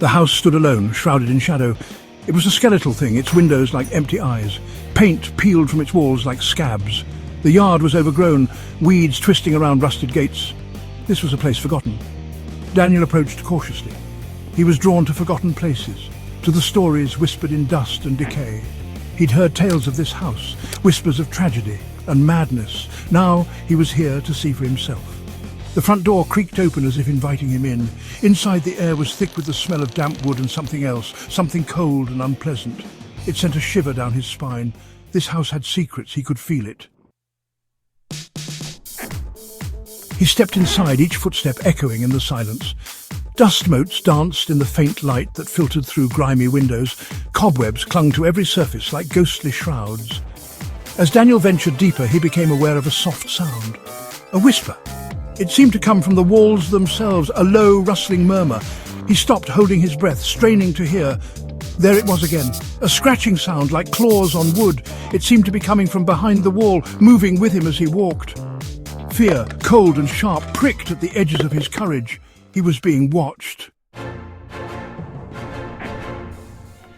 The house stood alone, shrouded in shadow. It was a skeletal thing, its windows like empty eyes. Paint peeled from its walls like scabs. The yard was overgrown, weeds twisting around rusted gates. This was a place forgotten. Daniel approached cautiously. He was drawn to forgotten places, to the stories whispered in dust and decay. He'd heard tales of this house, whispers of tragedy and madness. Now he was here to see for himself. The front door creaked open as if inviting him in. Inside, the air was thick with the smell of damp wood and something else, something cold and unpleasant. It sent a shiver down his spine. This house had secrets, he could feel it. He stepped inside, each footstep echoing in the silence. Dust motes danced in the faint light that filtered through grimy windows. Cobwebs clung to every surface like ghostly shrouds. As Daniel ventured deeper, he became aware of a soft sound. A whisper. It seemed to come from the walls themselves, a low, rustling murmur. He stopped, holding his breath, straining to hear. There it was again, a scratching sound like claws on wood. It seemed to be coming from behind the wall, moving with him as he walked. Fear, cold and sharp, pricked at the edges of his courage. He was being watched.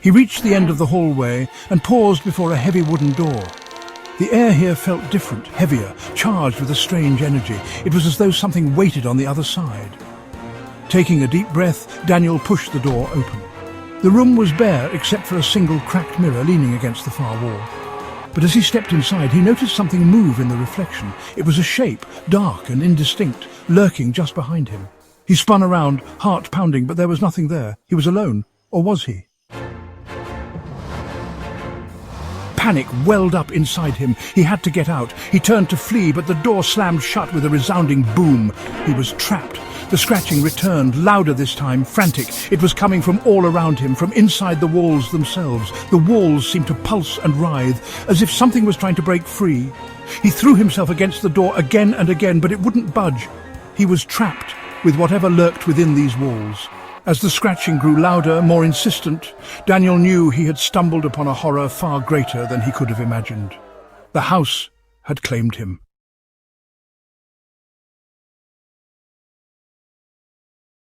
He reached the end of the hallway and paused before a heavy wooden door. The air here felt different, heavier, charged with a strange energy. It was as though something waited on the other side. Taking a deep breath, Daniel pushed the door open. The room was bare except for a single cracked mirror leaning against the far wall. But as he stepped inside, he noticed something move in the reflection. It was a shape, dark and indistinct, lurking just behind him. He spun around, heart pounding, but there was nothing there. He was alone. Or was he? Panic welled up inside him. He had to get out. He turned to flee, but the door slammed shut with a resounding boom. He was trapped. The scratching returned, louder this time, frantic. It was coming from all around him, from inside the walls themselves. The walls seemed to pulse and writhe, as if something was trying to break free. He threw himself against the door again and again, but it wouldn't budge. He was trapped with whatever lurked within these walls. As the scratching grew louder, more insistent, Daniel knew he had stumbled upon a horror far greater than he could have imagined. The house had claimed him.